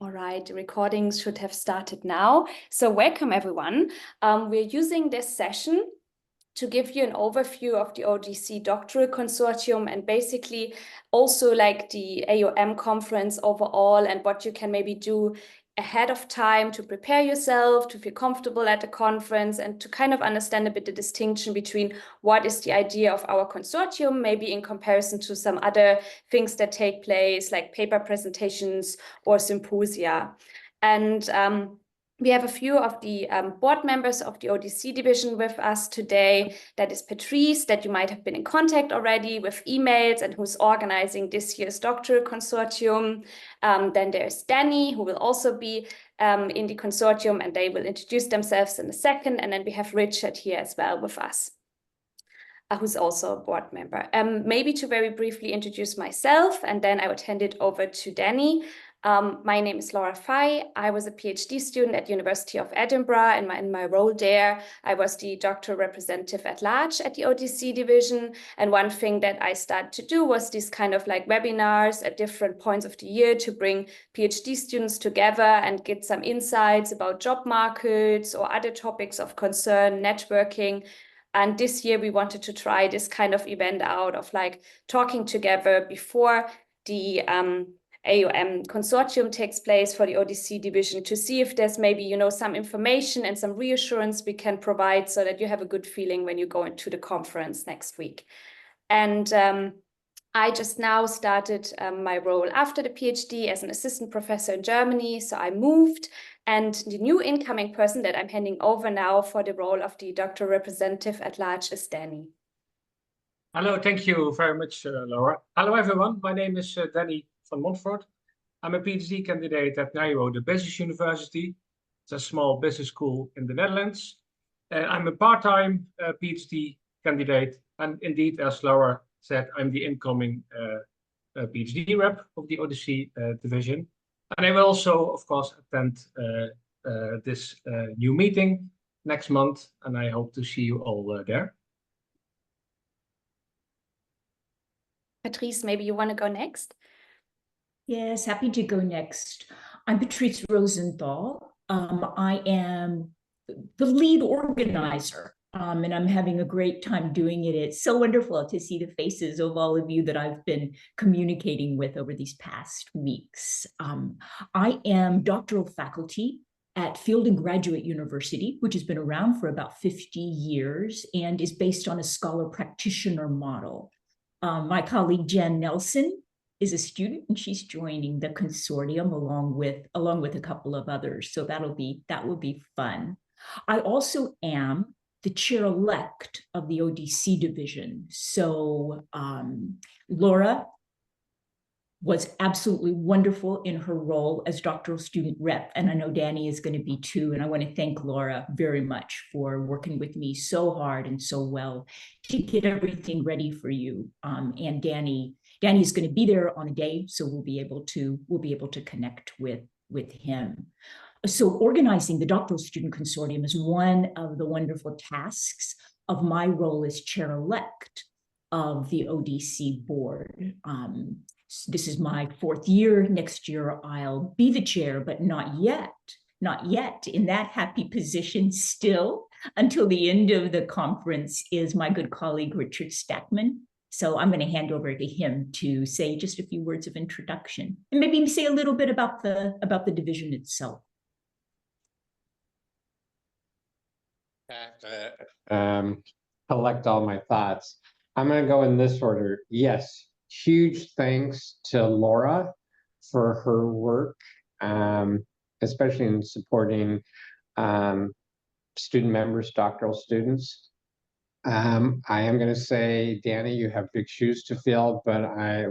All right, the recordings should have started now. So welcome everyone. We're using this session to give you an overview of the ODC Doctoral Consortium and basically also like the AOM conference overall and what you can maybe do ahead of time to prepare yourself, to feel comfortable at the conference and to kind of understand a bit the distinction between what is the idea of our consortium, maybe in comparison to some other things that take place like paper presentations or symposia. And we have a few of the board members of the ODC division with us today. That is Patrice, that you might have been in contact already with emails and who's organizing this year's doctoral consortium. Then there's Danny, who will also be in the consortium, and they will introduce themselves in a second. And then we have Richard here as well with us, who's also a board member. Maybe to very briefly introduce myself, and then I would hand it over to Danny. My name is Laura Fay. I was a PhD student at University of Edinburgh. In my role there, I was the doctoral representative at large at the ODC division. And one thing that I started to do was these kind of like webinars at different points of the year to bring PhD students together and get some insights about job markets or other topics of concern, networking. And this year we wanted to try this kind of event out of like talking together before the AOM consortium takes place for the ODC division to see if there's maybe, you know, some information and some reassurance we can provide so that you have a good feeling when you go into the conference next week. And I just now started my role after the PhD as an assistant professor in Germany. So I moved, and the new incoming person that I'm handing over now for the role of the doctoral representative at large is Danny. Hello, thank you very much, Laura. Hello, everyone. My name is Danny van Montfort. I'm a PhD candidate at Nijrode Business University. It's a small business school in the Netherlands. I'm a part-time PhD candidate. And indeed, as Laura said, I'm the incoming PhD rep of the ODC division. And I will also, of course, attend this new meeting next month. And I hope to see you all there. Patrice, maybe you want to go next? Yes, happy to go next. I'm Patrice Rosenthal. I am the lead organizer, and I'm having a great time doing it. It's so wonderful to see the faces of all of you that I've been communicating with over these past weeks. I am doctoral faculty at Field and Graduate University, which has been around for about 50 years and is based on a scholar practitioner model. My colleague Jen Nelson is a student, and she's joining the consortium along with a couple of others. So that will be fun. I also am the chair-elect of the ODC division. So Laura was absolutely wonderful in her role as doctoral student rep. And I know Danny is going to be too. And I want to thank Laura very much for working with me so hard and so well to get everything ready for you. And Danny is going to be there on a day, so we'll be able to connect with him. So organizing the Doctoral Student Consortium is one of the wonderful tasks of my role as chair-elect of the ODC board. This is my 4th year. Next year, I'll be the chair, but not yet in that happy position still until the end of the conference is my good colleague, Richard Stackman. So I'm going to hand over to him to say just a few words of introduction and maybe say a little bit about the division itself. Collect all my thoughts. I'm going to go in this order. Yes, huge thanks to Laura for her work, especially in supporting student members, doctoral students. I am going to say, Danny, you have big shoes to fill, but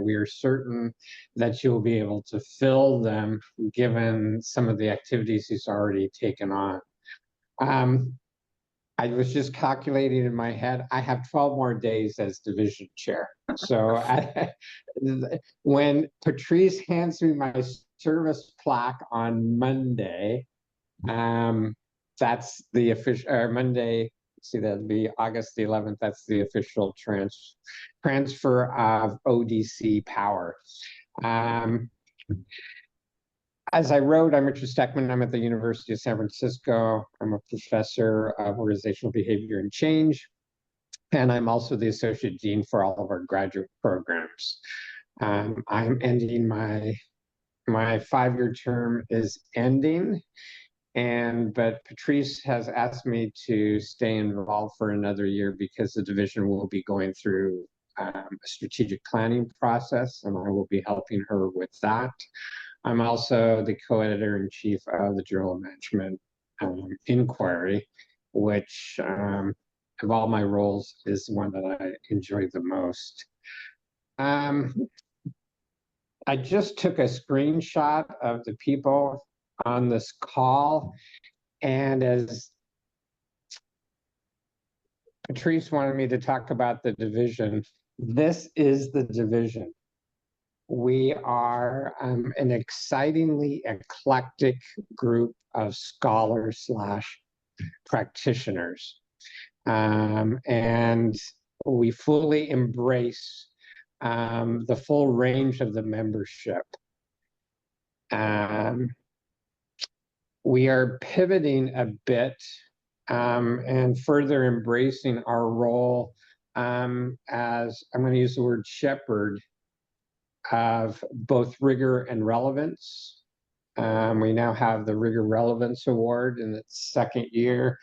we are certain that you'll be able to fill them given some of the activities he's already taken on. I was just calculating in my head, I have 12 more days as division chair. So when Patrice hands me my service plaque on Monday, that's the official, Monday, see, that'd be August the 11th. That's the official transfer of ODC power. As I wrote, I'm Richard Steckman. I'm at the University of San Francisco. I'm a professor of organizational behavior and change, and I'm also the associate dean for all of our graduate programs. I'm ending my 5-year term is ending, but Patrice has asked me to stay involved for another year because the division will be going through a strategic planning process, and I will be helping her with that. I'm also the co-editor-in-chief of the Journal of Management Inquiry, which of all my roles is one that I enjoy the most. I just took a screenshot of the people on this call, and as Patrice wanted me to talk about the division, this is the division. We are an excitingly eclectic group of scholars / practitioners. And we fully embrace the full range of the membership. We are pivoting a bit and further embracing our role as, I'm going to use the word shepherd, of both rigor and relevance. We now have the Rigor Relevance Award in its second year.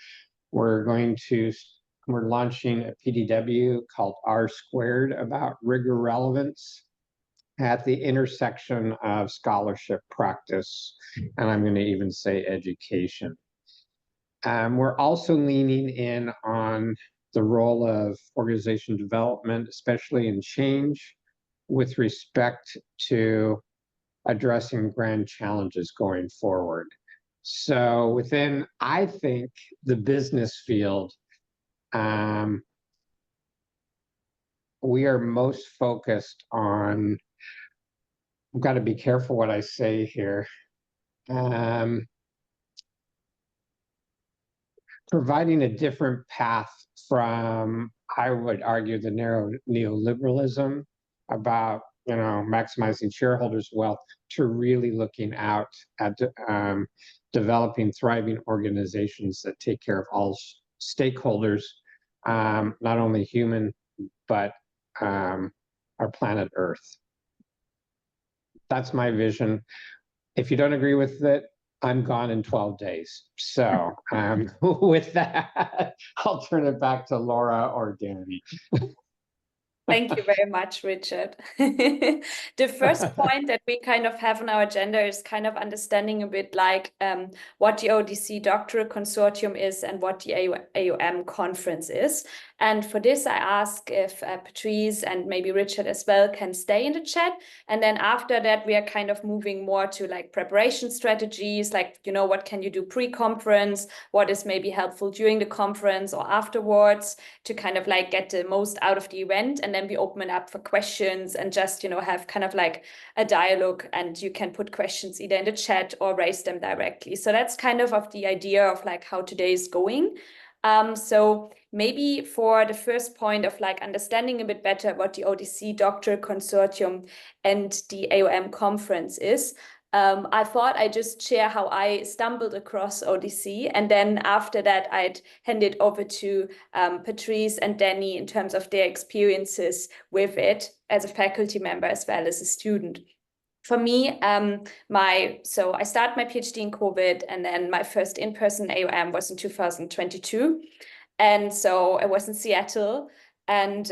We're launching a PDW called R² about rigor relevance at the intersection of scholarship, practice, and I'm going to even say education. We're also leaning in on the role of organization development, especially in change, with respect to addressing grand challenges going forward. So within, I think, the business field, we are most focused on, I've got to be careful what I say here, providing a different path from, I would argue, the narrow neoliberalism about maximizing shareholders' wealth, to really looking out at developing thriving organizations that take care of all stakeholders, not only human, but our planet Earth. That's my vision. If you don't agree with it, I'm gone in 12 days. So with that, I'll turn it back to Laura or Danny. Thank you very much, Richard. The first point that we kind of have on our agenda is kind of understanding a bit like what the ODC Doctoral Consortium is and what the AUM conference is. And for this, I ask if Patrice and maybe Richard as well can stay in the chat. And then after that, we are kind of moving more to like preparation strategies, like, what can you do pre-conference? What is maybe helpful during the conference or afterwards to kind of like get the most out of the event? And then we open it up for questions and just, have kind of like a dialogue, and you can put questions either in the chat or raise them directly. So that's kind of the idea of like how today is going. So maybe for the first point of like understanding a bit better what the ODC Doctoral Consortium and the AUM conference is, I thought I'd just share how I stumbled across ODC, and then after that I'd hand it over to Patrice and Danny in terms of their experiences with it as a faculty member as well as a student. For me, so I started my PhD in COVID, and then my first in-person AUM was in 2022. And so I was in Seattle, and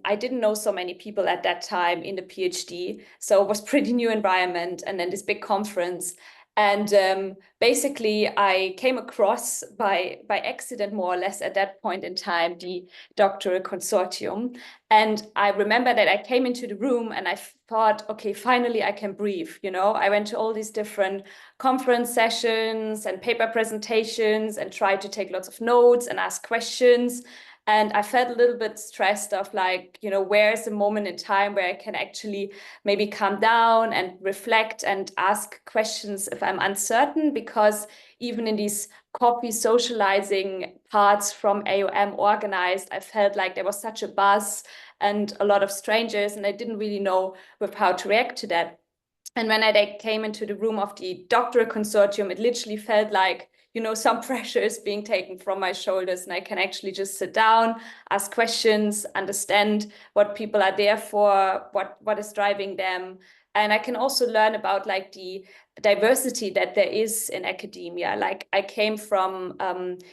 I didn't know so many people at that time in the PhD. So it was pretty new environment, and then this big conference. And basically, I came across by accident, more or less, at that point in time, the Doctoral Consortium. And I remember that I came into the room and I thought, okay, finally I can breathe. I went to all these different conference sessions and paper presentations and tried to take lots of notes and ask questions. And I felt a little bit stressed of like, where's the moment in time where I can actually maybe calm down and reflect and ask questions if I'm uncertain, because even in these coffee socializing parts from AUM organized, I felt like there was such a buzz and a lot of strangers, and I didn't really know with how to react to that. And when I came into the room of the doctoral consortium, it literally felt like, you know, some pressure is being taken from my shoulders, and I can actually just sit down, ask questions, understand what people are there for, what is driving them. And I can also learn about like the diversity that there is in academia. Like I came from,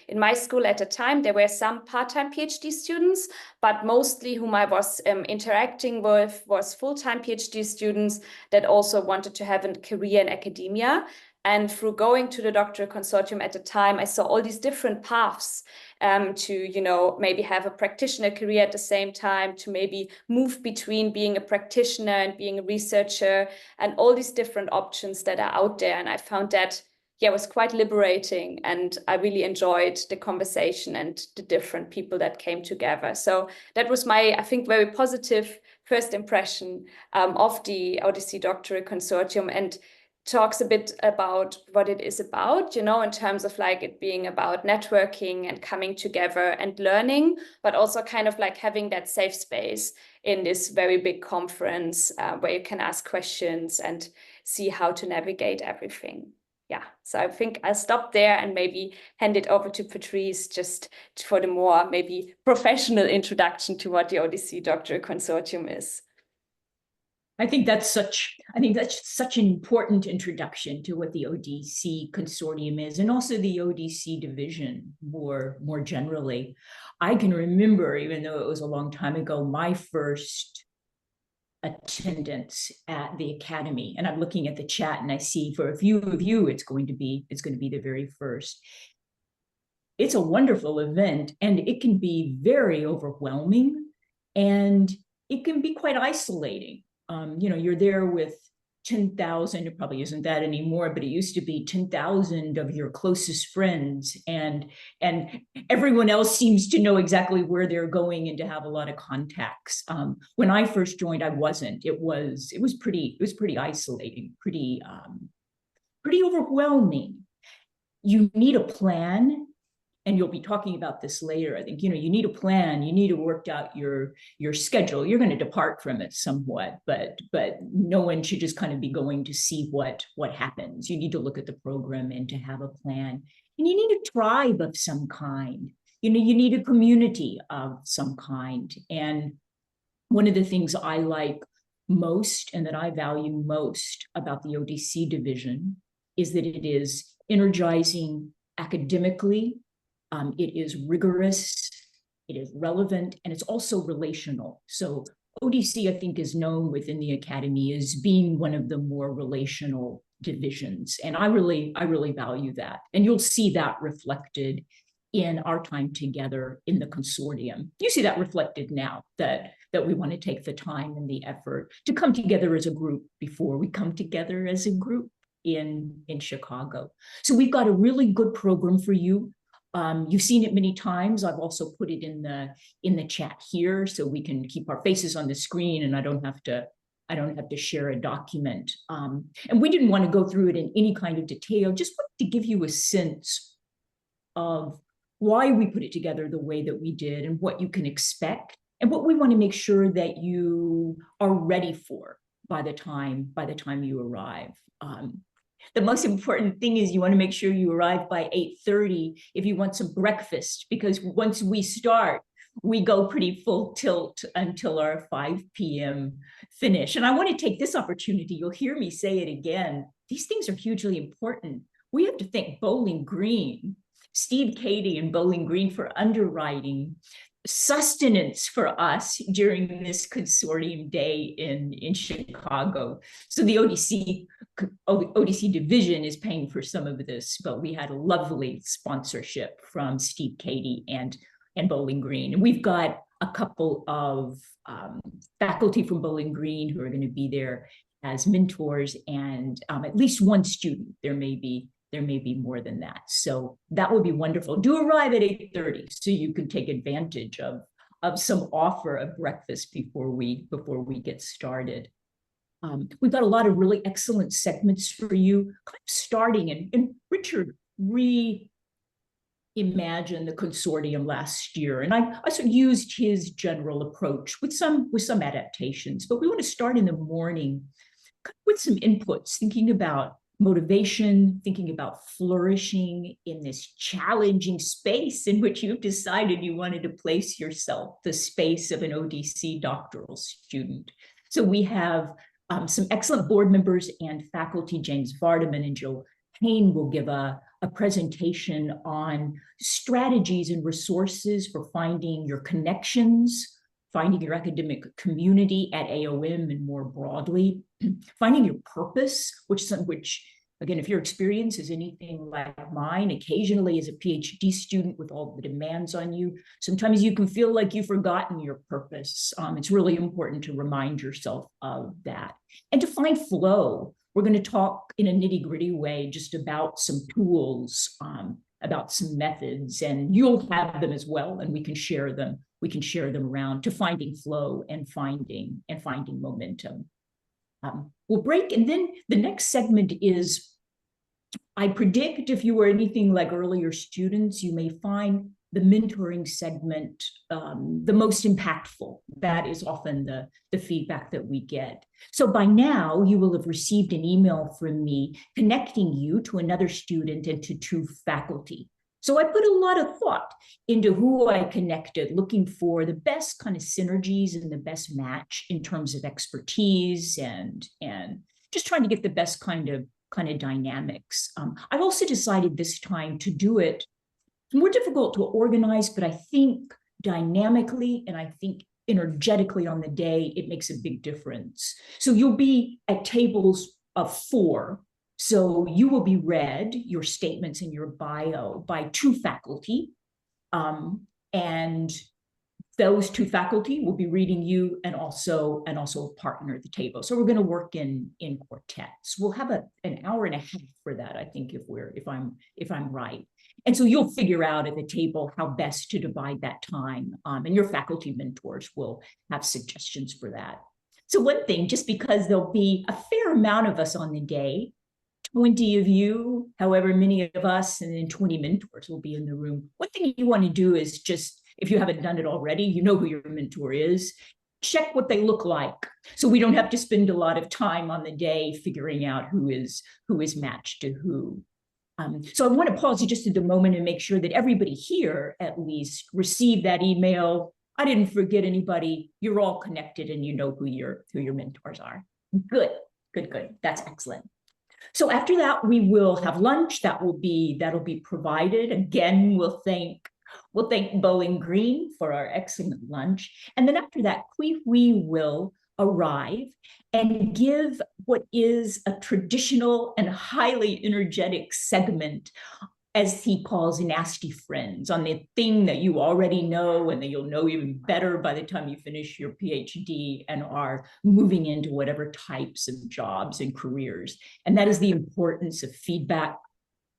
in my school at the time, there were some part-time PhD students, but mostly whom I was interacting with was full-time PhD students that also wanted to have a career in academia. And through going to the doctoral consortium at the time, I saw all these different paths to, you know, maybe have a practitioner career at the same time, to maybe move between being a practitioner and being a researcher, and all these different options that are out there. And I found that, yeah, it was quite liberating, and I really enjoyed the conversation and the different people that came together. So that was my, I think, very positive first impression of the ODC Doctoral Consortium, and talks a bit about what it is about, you know, in terms of like it being about networking and coming together and learning, but also kind of like having that safe space in this very big conference where you can ask questions and see how to navigate everything. Yeah, so I think I'll stop there and maybe hand it over to Patrice just for the more maybe professional introduction to what the ODC Doctoral Consortium is. I think that's such an important introduction to what the ODC Consortium is, and also the ODC division more generally. I can remember, even though it was a long time ago, my first attendance at the Academy, and I'm looking at the chat and I see for a few of you it's going to be the very first. It's a wonderful event, and it can be very overwhelming, and it can be quite isolating. You know, you're there with 10,000, it probably isn't that anymore, but it used to be 10,000 of your closest friends, and everyone else seems to know exactly where they're going and to have a lot of contacts. When I first joined, I wasn't. It was pretty isolating, pretty overwhelming. You need a plan. And you'll be talking about this later. I think, you know, you need a plan, you need to work out your schedule. You're going to depart from it somewhat, but no one should just kind of be going to see what happens. You need to look at the program and to have a plan. And you need a tribe of some kind. You know, you need a community of some kind. And one of the things I like most and that I value most about the ODC division is that it is energizing academically. It is rigorous, it is relevant, and it's also relational. So ODC, I think, is known within the Academy as being one of the more relational divisions. And I really value that. And you'll see that reflected in our time together in the consortium. You see that reflected now that we want to take the time and the effort to come together as a group before we come together as a group in Chicago. So we've got a really good program for you. You've seen it many times. I've also put it in the chat here so we can keep our faces on the screen, and I don't have to share a document. And we didn't want to go through it in any kind of detail, just wanted to give you a sense of why we put it together the way that we did and what you can expect and what we want to make sure that you are ready for by the time you arrive. The most important thing is you want to make sure you arrive by 8:30 if you want some breakfast, because once we start, we go pretty full tilt until our 5 p.m. finish. And I want to take this opportunity, you'll hear me say it again, these things are hugely important. We have to thank Bowling Green, Steve Cady and Bowling Green for underwriting sustenance for us during this consortium day in Chicago. So the ODC division is paying for some of this, but we had a lovely sponsorship from Steve Cady and Bowling Green. And we've got a couple of faculty from Bowling Green who are going to be there as mentors, and at least one student. There may be more than that. So that would be wonderful. Do arrive at 8:30 so you can take advantage of some offer of breakfast before we get started. We've got a lot of really excellent segments for you, kind of starting, and Richard reimagined the consortium last year, and I sort of used his general approach with some adaptations, but we want to start in the morning with some inputs, thinking about motivation, thinking about flourishing in this challenging space in which you've decided you wanted to place yourself, the space of an ODC doctoral student. So we have some excellent board members and faculty. James Vardaman and Jill Payne will give a presentation on strategies and resources for finding your connections, finding your academic community at AOM and more broadly, finding your purpose, which again, if your experience is anything like mine, occasionally as a PhD student with all the demands on you, sometimes you can feel like you've forgotten your purpose. It's really important to remind yourself of that. And to find flow, we're going to talk in a nitty-gritty way just about some tools, about some methods, and you'll have them as well, and we can share them. We can share them around to finding flow and finding momentum. We'll break, and then the next segment is, I predict if you were anything like earlier students, you may find the mentoring segment the most impactful. That is often the feedback that we get. So by now, you will have received an email from me connecting you to another student and to 2 faculty. So I put a lot of thought into who I connected, looking for the best kind of synergies and the best match in terms of expertise and just trying to get the best kind of dynamics. I've also decided this time to do it more difficult to organize, but I think dynamically and I think energetically on the day, it makes a big difference. So you'll be at tables of 4. So you will be read, your statements and your bio, by 2 faculty. And those 2 faculty will be reading you and also a partner at the table. So we're going to work in quartets. We'll have an hour and a half for that, I think, if I'm right. And so you'll figure out at the table how best to divide that time. And your faculty mentors will have suggestions for that. So one thing, just because there'll be a fair amount of us on the day, 20 of you, however many of us, and then 20 mentors will be in the room. One thing you want to do is just, if you haven't done it already, you know who your mentor is, check what they look like. So we don't have to spend a lot of time on the day figuring out who is matched to who. So I want to pause just at the moment and make sure that everybody here at least received that email. I didn't forget anybody. You're all connected and you know who your mentors are. Good. That's excellent. So after that, we will have lunch. That'll be provided. Again, we'll thank Bowling Green for our excellent lunch. And then after that, we will arrive and give what is a traditional and highly energetic segment, as he calls Nasty Friends, on the thing that you already know and that you'll know even better by the time you finish your PhD and are moving into whatever types of jobs and careers. And that is the importance of feedback,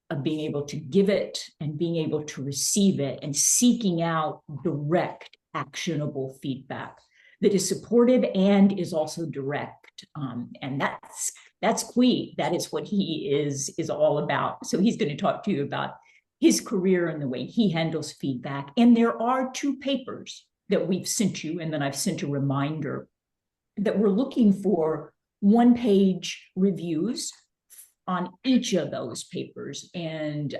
of being able to give it and being able to receive it, and seeking out direct, actionable feedback that is supportive and is also direct. And that's Qui. That is what he is all about. So he's going to talk to you about his career and the way he handles feedback. And there are 2 papers that we've sent you, and then I've sent a reminder that we're looking for 1-page reviews on each of those papers. And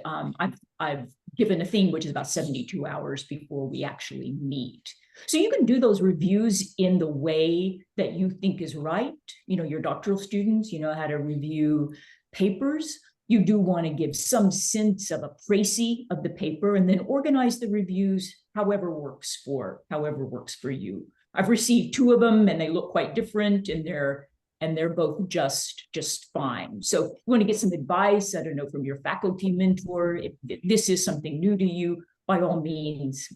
I've given a theme, which is about 72 hours before we actually meet. So you can do those reviews in the way that you think is right. You know, your doctoral students, you know how to review papers. You do want to give some sense of a précis of the paper, and then organize the reviews however works for you. I've received 2 of them, and they look quite different, and they're both just fine. So if you want to get some advice, I don't know, from your faculty mentor, if this is something new to you, by all means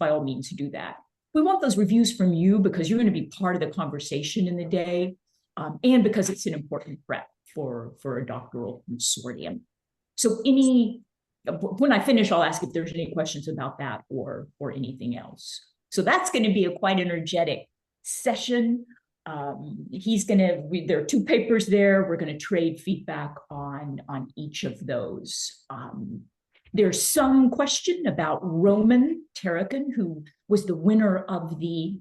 do that. We want those reviews from you because you're going to be part of the conversation in the day, and because it's an important prep for a doctoral consortium. So when I finish, I'll ask if there's any questions about that or anything else. So that's going to be a quite energetic session. There are 2 papers there. We're going to trade feedback on each of those. There's some question about Roman Terrakin, who was the winner of the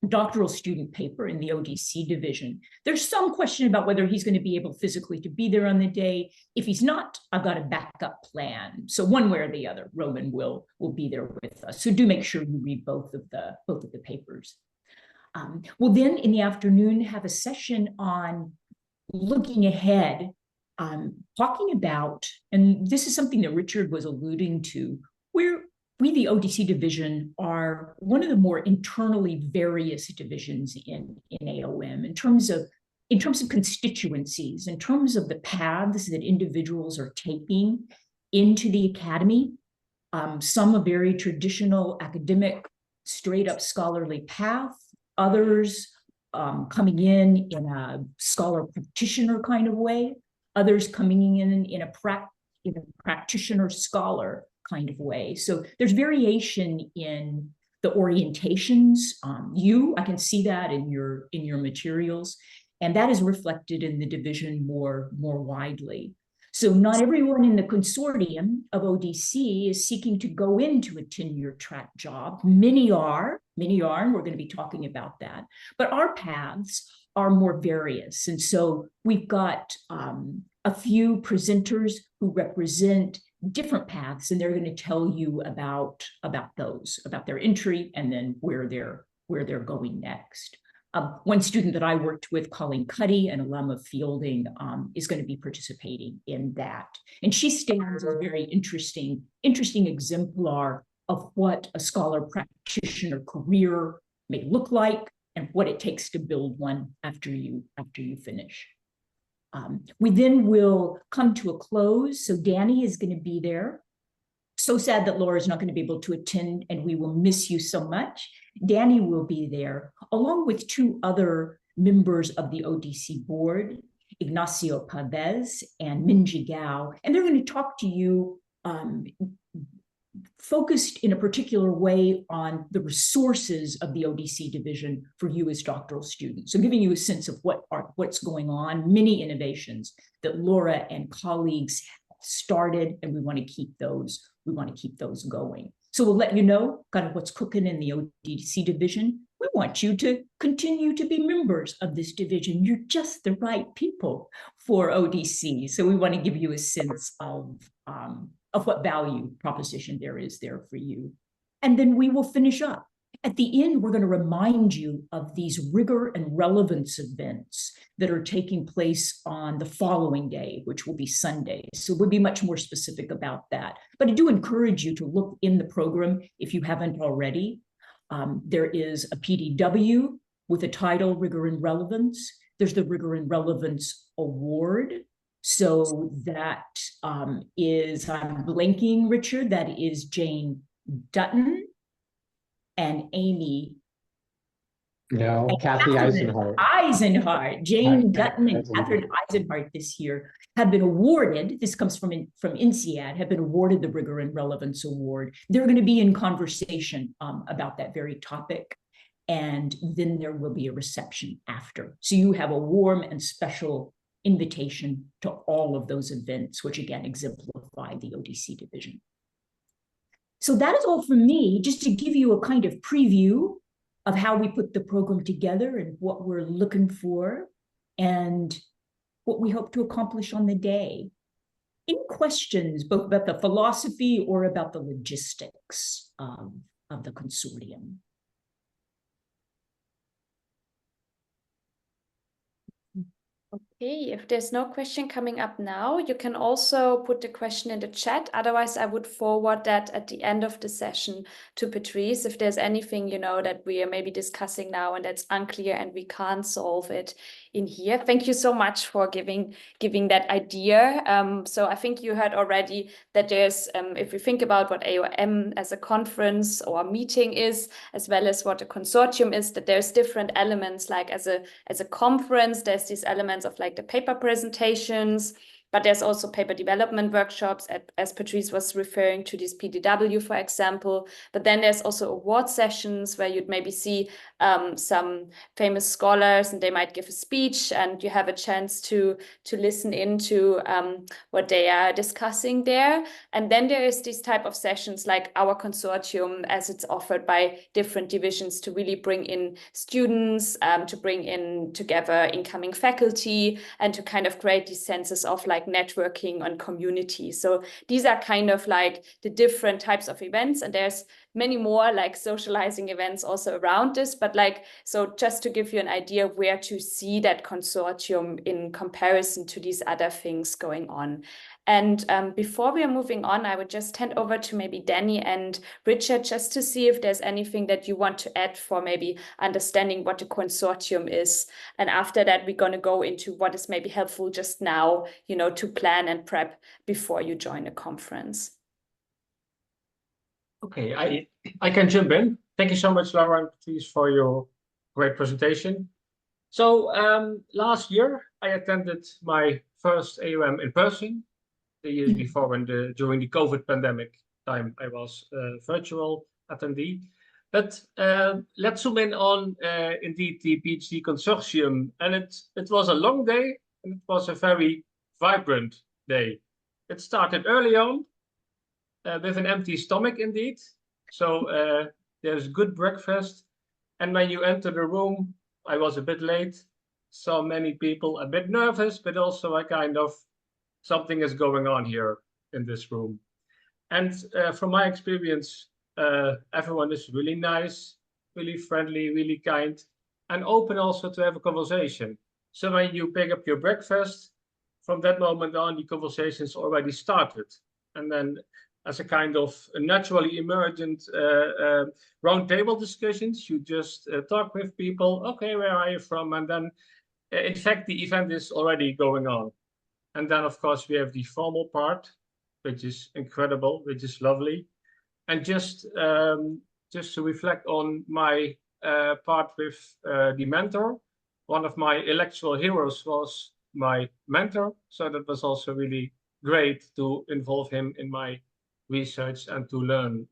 doctoral student paper in the ODC division. There's some question about whether he's going to be able physically to be there on the day. If he's not, I've got a backup plan. So one way or the other, Roman will be there with us. So do make sure you read both of the papers. We'll then in the afternoon have a session on looking ahead, talking about, and this is something that Richard was alluding to, we, the ODC division, are one of the more internally various divisions in AOM in terms of constituencies, in terms of the paths that individuals are taking into the academy. Some a very traditional academic, straight up scholarly path, others coming in a scholar practitioner kind of way, others coming in a practitioner scholar kind of way. So there's variation in the orientations. I can see that in your materials, and that is reflected in the division more widely. So not everyone in the consortium of ODC is seeking to go into a tenure track job. Many are, and we're going to be talking about that. But our paths are more various. And so we've got a few presenters who represent different paths, and they're going to tell you about those, about their entry, and then where they're going next. One student that I worked with, Colleen Cuddy, an alum of Fielding, is going to be participating in that. And she stands as a very interesting exemplar of what a scholar practitioner career may look like and what it takes to build one after you finish. We then will come to a close. So Danny is going to be there. So sad that Laura is not going to be able to attend, and we will miss you so much. Danny will be there, along with two other members of the ODC board, Ignacio Pavez and Minji Gao, and they're going to talk to you focused in a particular way on the resources of the ODC division for you as doctoral students. So giving you a sense of what's going on, many innovations that Laura and colleagues started, and we want to keep those going. So we'll let you know kind of what's cooking in the ODC division. We want you to continue to be members of this division. You're just the right people for ODC. So we want to give you a sense of what value proposition there is there for you. And then we will finish up. At the end, we're going to remind you of these rigor and relevance events that are taking place on the following day, which will be Sunday. So we'll be much more specific about that. But I do encourage you to look in the program if you haven't already. There is a PDW with the title Rigor and Relevance. There's the Rigor and Relevance Award. So that is, I'm blanking, Richard, that is Jane Dutton and Amy. No, Kathy Eisenhart. Jane Dutton and Catherine Eisenhart this year have been awarded, this comes from INSEAD, have been awarded the Rigor and Relevance Award. They're going to be in conversation about that very topic. And then there will be a reception after. So you have a warm and special invitation to all of those events, which again exemplify the ODC division. So that is all from me, just to give you a kind of preview of how we put the program together and what we're looking for and what we hope to accomplish on the day. Any questions, both about the philosophy or about the logistics of the consortium? Okay, if there's no question coming up now, you can also put the question in the chat. Otherwise, I would forward that at the end of the session to Patrice if there's anything, that we are maybe discussing now and that's unclear and we can't solve it in here. Thank you so much for giving that idea. So I think you heard already that there's, if we think about what AOM as a conference or meeting is, as well as what a consortium is, that there's different elements, like as a conference, there's these elements of like the paper presentations, but there's also paper development workshops, as Patrice was referring to, this PDW, for example. But then there's also award sessions where you'd maybe see some famous scholars, and they might give a speech, and you have a chance to listen into what they are discussing there. And then there is this type of sessions like our consortium, as it's offered by different divisions, to really bring in students, to bring in together incoming faculty, and to kind of create these senses of like networking and community. So these are kind of like the different types of events, and there's many more like socializing events also around this, but like, so just to give you an idea of where to see that consortium in comparison to these other things going on. And before we are moving on, I would just hand over to maybe Danny and Richard, just to see if there's anything that you want to add for maybe understanding what a consortium is. And after that, we're going to go into what is maybe helpful just now, you know, to plan and prep before you join a conference. Okay, I can jump in. Thank you so much, Laura and Patrice, for your great presentation. So last year, I attended my first AUM in person. The years before, during the COVID pandemic time, I was a virtual attendee. But let's zoom in on indeed the PhD consortium. And it was a long day, and it was a very vibrant day. It started early on with an empty stomach, indeed. So there's good breakfast. And when you enter the room, I was a bit late. Saw many people a bit nervous, but also a kind of something is going on here in this room. And from my experience, everyone is really nice, really friendly, really kind, and open also to have a conversation. So when you pick up your breakfast, from that moment on, the conversations already started. And then as a kind of naturally emergent roundtable discussions, you just talk with people, okay, where are you from? And then, in fact, the event is already going on. And then, of course, we have the formal part, which is incredible, which is lovely. And just to reflect on my part with the mentor, one of my intellectual heroes was my mentor. So that was also really great to involve him in my research and to learn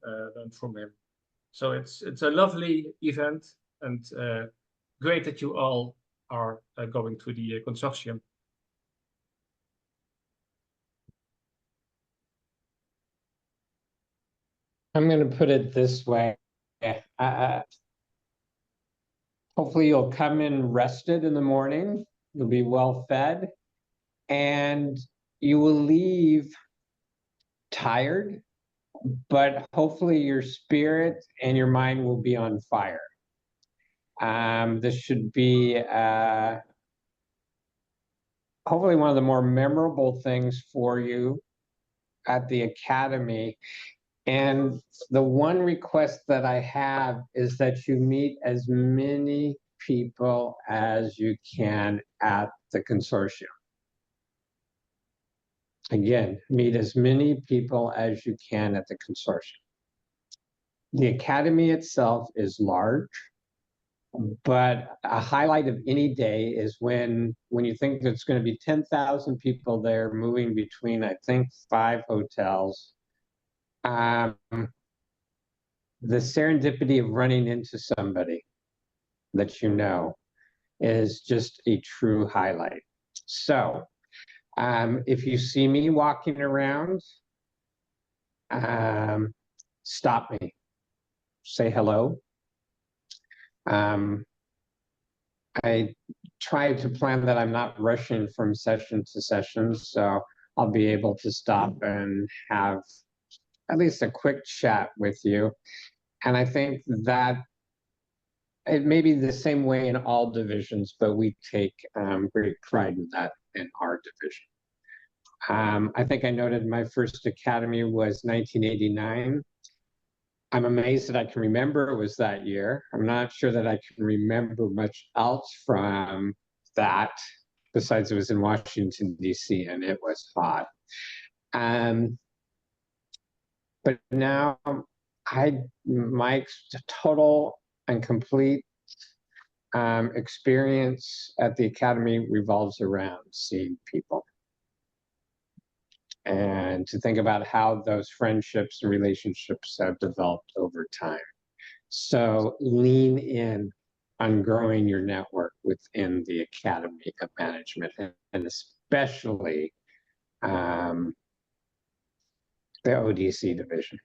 from him. So it's a lovely event, and great that you all are going to the consortium. I'm going to put it this way. Hopefully you'll come in rested in the morning, you'll be well fed, and you will leave tired, but hopefully your spirit and your mind will be on fire. This should be hopefully one of the more memorable things for you at the Academy. And the one request that I have is that you meet as many people as you can at the consortium. Again, meet as many people as you can at the consortium. The Academy itself is large, but a highlight of any day is when you think there's going to be 10,000 people there moving between, I think, 5 hotels. The serendipity of running into somebody that you know is just a true highlight. So if you see me walking around, stop me, say hello. I try to plan that I'm not rushing from session to session, so I'll be able to stop and have at least a quick chat with you. And I think that it may be the same way in all divisions, but we take great pride in that in our division. I think I noted my first Academy was 1989. I'm amazed that I can remember it was that year. I'm not sure that I can remember much else from that, besides it was in Washington, D.C., and it was hot. But now my total and complete experience at the Academy revolves around seeing people. And to think about how those friendships and relationships have developed over time. So lean in, on growing your network within the Academy of Management, and especially the ODC division.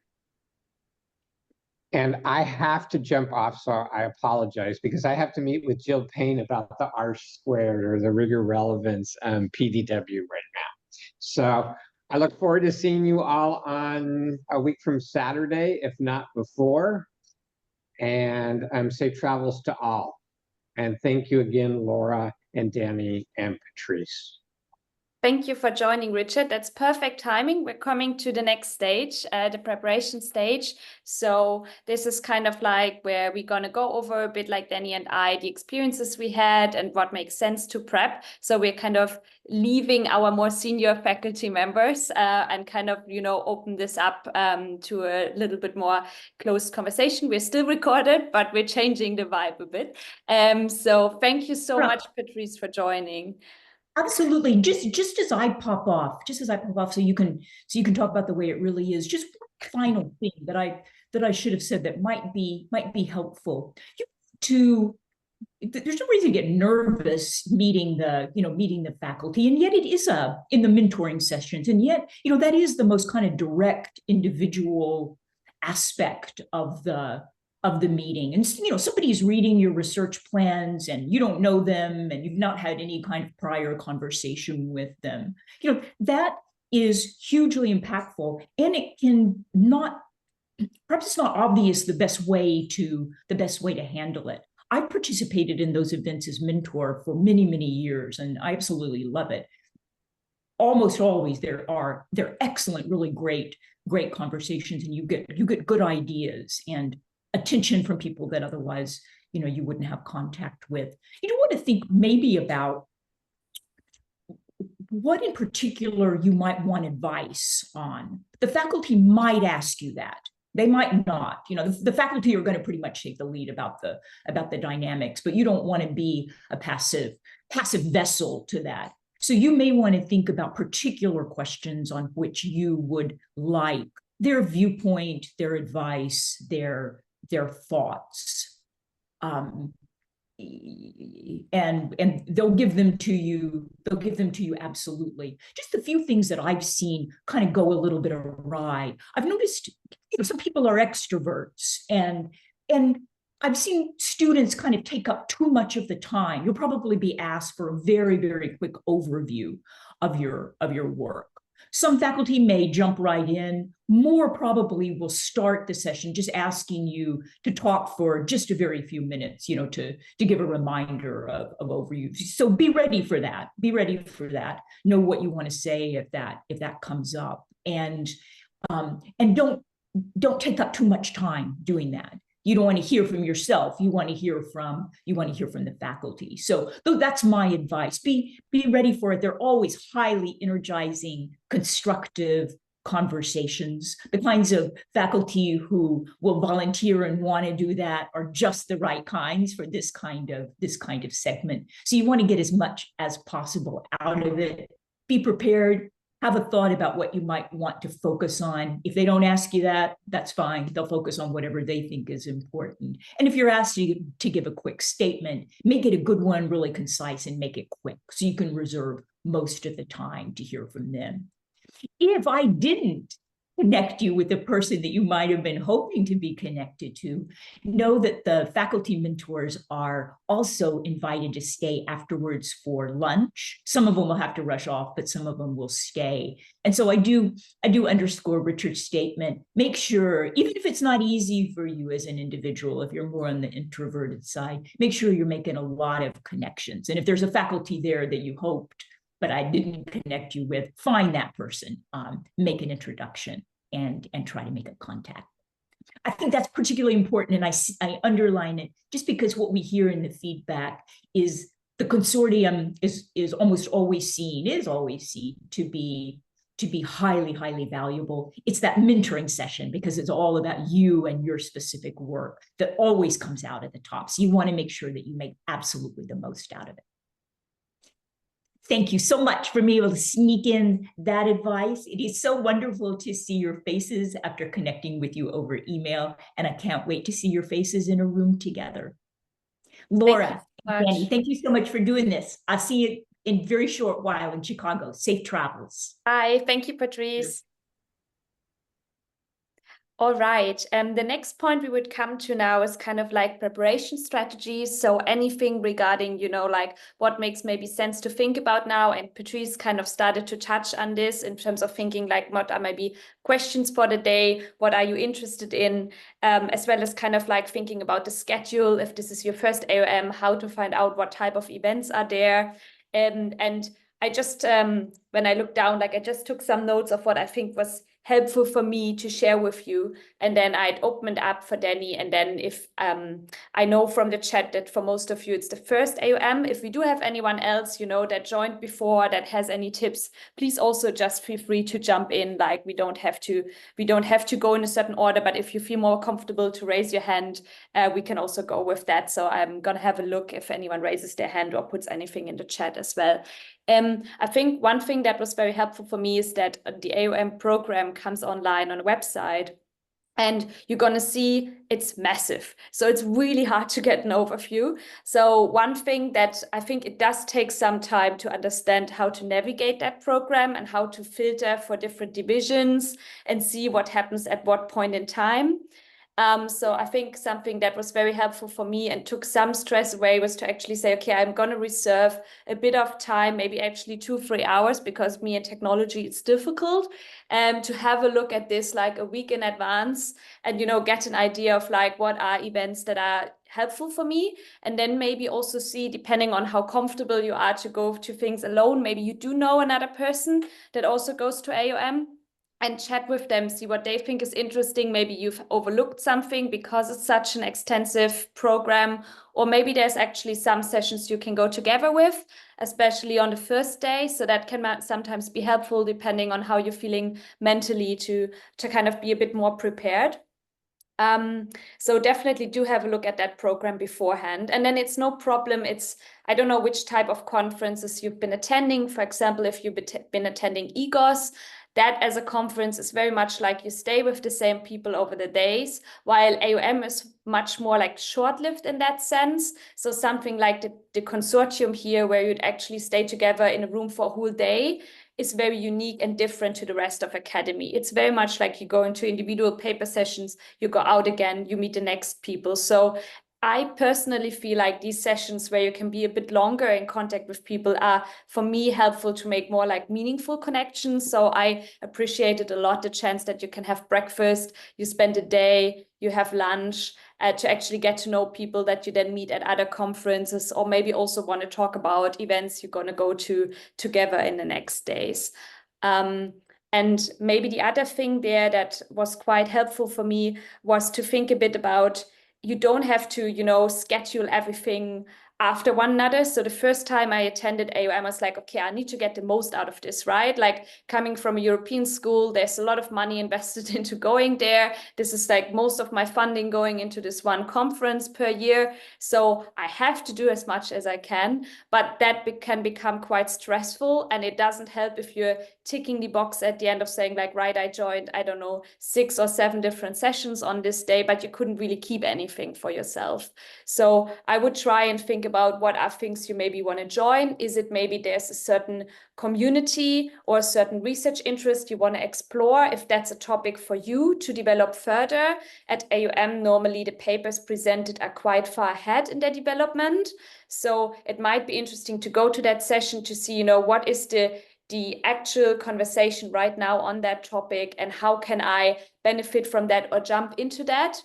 And I have to jump off, so I apologize, because I have to meet with Jill Payne about the R-squared or the rigor relevance PDW right now. So I look forward to seeing you all on a week from Saturday, if not before. And safe travels to all. And thank you again, Laura and Danny and Patrice. Thank you for joining, Richard. That's perfect timing. We're coming to the next stage, the preparation stage. So this is kind of like where we're going to go over a bit, like Danny and I, the experiences we had and what makes sense to prep. So we're kind of leaving our more senior faculty members and kind of, open this up to a little bit more close conversation. We're still recorded, but we're changing the vibe a bit. So thank you so much, Patrice, for joining. Absolutely. Just as I pop off, so you can talk about the way it really is. Just one final thing that I should have said that might be helpful. There's no reason to get nervous meeting the faculty, and yet it is in the mentoring sessions, and yet that is the most kind of direct individual aspect of the meeting. And somebody's reading your research plans and you don't know them and you've not had any kind of prior conversation with them. That is hugely impactful, and it can not, perhaps it's not obvious the best way to handle it. I participated in those events as mentor for many, many years, and I absolutely love it. Almost always they're excellent, really great conversations, and you get good ideas and attention from people that otherwise you wouldn't have contact with. You want to think maybe about what in particular you might want advice on. The faculty might ask you that. They might not. The faculty are going to pretty much take the lead about the dynamics, but you don't want to be a passive vessel to that. So you may want to think about particular questions on which you would like their viewpoint, their advice, their thoughts, and they'll give them to you. Absolutely. Just a few things that I've seen kind of go a little bit awry. I've noticed some people are extroverts, and I've seen students kind of take up too much of the time. You'll probably be asked for a very, very quick overview of your work. Some faculty may jump right in. More probably will start the session just asking you to talk for just a very few minutes, to give a reminder of overview. So be ready for that. Know what you want to say if that comes up, and don't take up too much time doing that. You don't want to hear from yourself. You want to hear from the faculty. So that's my advice. Be ready for it. They're always highly energizing, constructive conversations. The kinds of faculty who will volunteer and want to do that are just the right kinds for this kind of segment. So you want to get as much as possible out of it. Be prepared. Have a thought about what you might want to focus on. If they don't ask you that, that's fine. They'll focus on whatever they think is important. And if you're asked to give a quick statement, make it a good one, really concise, and make it quick so you can reserve most of the time to hear from them. If I didn't connect you with the person that you might have been hoping to be connected to, know that the faculty mentors are also invited to stay afterwards for lunch. Some of them will have to rush off, but some of them will stay. And so I do underscore Richard's statement. Make sure, even if it's not easy for you as an individual, if you're more on the introverted side, make sure you're making a lot of connections. And if there's a faculty there that you hoped, but I didn't connect you with, find that person, make an introduction, and try to make a contact. I think that's particularly important, and I underline it just because what we hear in the feedback is the consortium is almost always seen to be highly, highly valuable. It's that mentoring session, because it's all about you and your specific work, that always comes out at the top. So you want to make sure that you make absolutely the most out of it. Thank you so much for being able to sneak in that advice. It is so wonderful to see your faces after connecting with you over email, and I can't wait to see your faces in a room together. Laura, Thank you so Danny, much. thank you so much for doing this. I'll see you in very short while in Chicago. Safe travels. Bye. Thank you, Patrice. All right. The next point we would come to now is kind of like preparation strategies. So anything regarding, like what makes maybe sense to think about now. And Patrice kind of started to touch on this in terms of thinking like what are maybe questions for the day? What are you interested in? As well as kind of like thinking about the schedule. If this is your first AOM, how to find out what type of events are there. And I just, when I looked down, like I just took some notes of what I think was helpful for me to share with you. And then I'd opened up for Danny. And then if I know from the chat that for most of you, it's the first AOM. If we do have anyone else, that joined before that has any tips, please also just feel free to jump in. Like we don't have to go in a certain order, but if you feel more comfortable to raise your hand, we can also go with that. So I'm going to have a look if anyone raises their hand or puts anything in the chat as well. I think one thing that was very helpful for me is that the AOM program comes online on a website. And you're going to see it's massive. So it's really hard to get an overview. So one thing that I think it does take some time to understand how to navigate that program and how to filter for different divisions and see what happens at what point in time. So I think something that was very helpful for me and took some stress away was to actually say, okay, I'm going to reserve a bit of time, maybe actually 2-3 hours, because me and technology, it's difficult, to have a look at this like a week in advance and, get an idea of like what are events that are helpful for me. And then maybe also see, depending on how comfortable you are to go to things alone, maybe you do know another person that also goes to AOM. And chat with them, see what they think is interesting. Maybe you've overlooked something because it's such an extensive program, or maybe there's actually some sessions you can go together with, especially on the first day. So that can sometimes be helpful depending on how you're feeling mentally to kind of be a bit more prepared. So definitely do have a look at that program beforehand. And then it's no problem. I don't know which type of conferences you've been attending. For example, if you've been attending EGOS, that as a conference is very much like you stay with the same people over the days, while AOM is much more like short-lived in that sense. So something like the consortium here, where you'd actually stay together in a room for a whole day, is very unique and different to the rest of academy. It's very much like you go into individual paper sessions, you go out again, you meet the next people. So I personally feel like these sessions where you can be a bit longer in contact with people are, for me, helpful to make more like meaningful connections. So I appreciated a lot the chance that you can have breakfast, you spend a day, you have lunch, to actually get to know people that you then meet at other conferences, or maybe also want to talk about events you're going to go to together in the next days. And maybe the other thing there that was quite helpful for me was to think a bit about, you don't have to, schedule everything after one another. So the first time I attended AOM, I was like, okay, I need to get the most out of this, right? Like coming from a European school, there's a lot of money invested into going there. This is like most of my funding going into this one conference per year. So I have to do as much as I can, but that can become quite stressful. And it doesn't help if you're ticking the box at the end of saying like, right, I joined, I don't know, 6 or 7 different sessions on this day, but you couldn't really keep anything for yourself. So I would try and think about what are things you maybe want to join. Is it maybe there's a certain community or a certain research interest you want to explore? If that's a topic for you to develop further, at AOM, normally the papers presented are quite far ahead in their development. So it might be interesting to go to that session to see, what is the actual conversation right now on that topic, and how can I benefit from that or jump into that?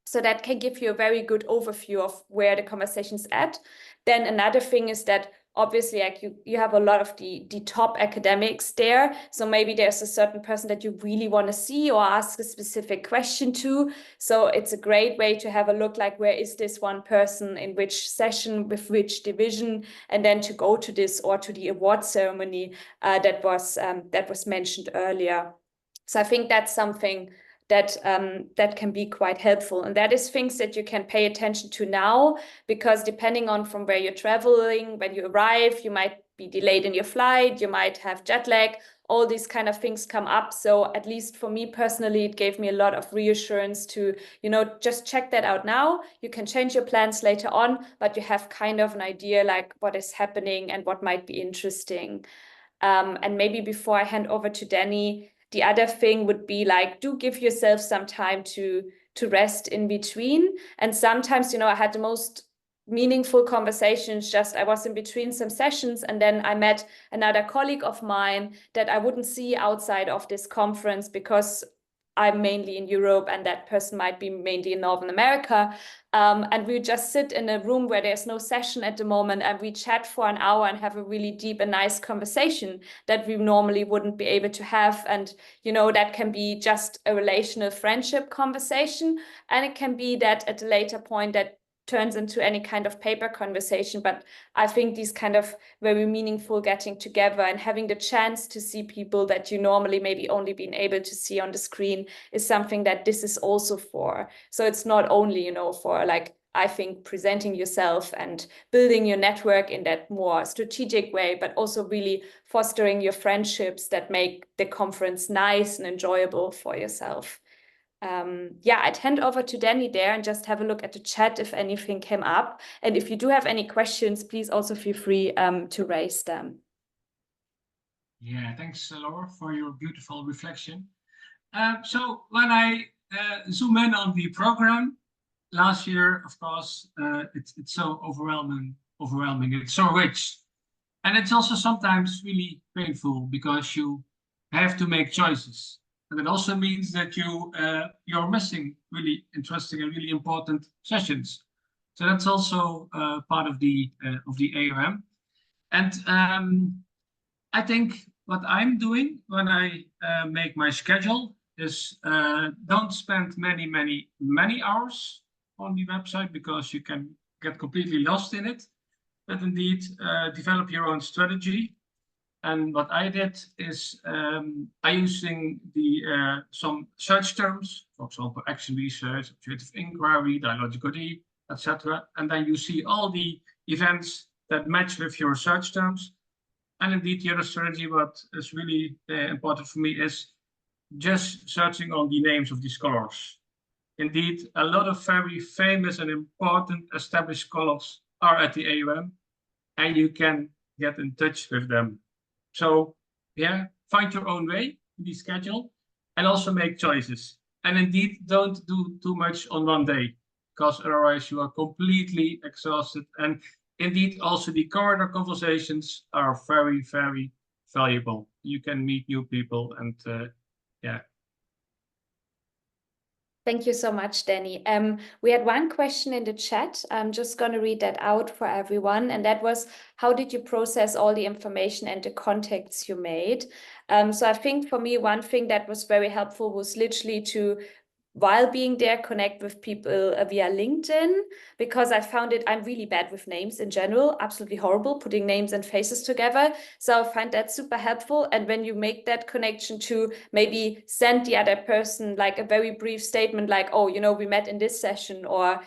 So that can give you a very good overview of where the conversation's at. Then another thing is that obviously, like you have a lot of the top academics there. So maybe there's a certain person that you really want to see or ask a specific question to. So it's a great way to have a look, like, where is this one person in which session with which division, and then to go to this or to the award ceremony that was mentioned earlier. So I think that's something that can be quite helpful. And that is things that you can pay attention to now, because depending on from where you're traveling, when you arrive, you might be delayed in your flight, you might have jet lag. all these kind of things come up. So at least for me personally, it gave me a lot of reassurance to, you know, just check that out now. You can change your plans later on, but you have kind of an idea like what is happening and what might be interesting. And maybe before I hand over to Danny, the other thing would be like, do give yourself some time to rest in between. And sometimes, you know, I had the most meaningful conversations, just I was in between some sessions, and then I met another colleague of mine that I wouldn't see outside of this conference because I'm mainly in Europe and that person might be mainly in Northern America. And we just sit in a room where there's no session at the moment, and we chat for an hour and have a really deep and nice conversation that we normally wouldn't be able to have. And, you know, that can be just a relational friendship conversation, and it can be that at a later point that turns into any kind of paper conversation. But I think these kind of very meaningful getting together and having the chance to see people that you normally maybe only been able to see on the screen is something that this is also for. So it's not only, you know, for like, I think presenting yourself and building your network in that more strategic way, but also really fostering your friendships that make the conference nice and enjoyable for yourself. Yeah, I'd hand over to Danny there and just have a look at the chat if anything came up. And if you do have any questions, please also feel free to raise them. Yeah, thanks, Laura, for your beautiful reflection. So when I zoom in on the program, last year, of course, it's so overwhelming. It's so rich. And it's also sometimes really painful because you have to make choices. And it also means that you're missing really interesting and really important sessions. So that's also part of the AOM. And I think what I'm doing when I make my schedule is don't spend many hours on the website because you can get completely lost in it. But indeed, develop your own strategy. And what I did is I using some search terms, for example, action research, objective inquiry, dialogically, etc. And then you see all the events that match with your search terms. And indeed, the other strategy, what is really important for me is just searching on the names of the scholars. Indeed, a lot of very famous and important established scholars are at the AOM, and you can get in touch with them. So yeah, find your own way in the schedule and also make choices. And indeed, don't do too much on one day, because otherwise you are completely exhausted. And indeed, also the corridor conversations are very, very valuable. You can meet new people and yeah. Thank you so much, Danny. We had one question in the chat. I'm just going to read that out for everyone. And that was, how did you process all the information and the contacts you made? So I think for me, one thing that was very helpful was literally to, while being there, connect with people via LinkedIn, because I found I'm really bad with names in general, absolutely horrible putting names and faces together. So I find that super helpful. And when you make that connection to maybe send the other person like a very brief statement like, oh, you know, we met in this session, or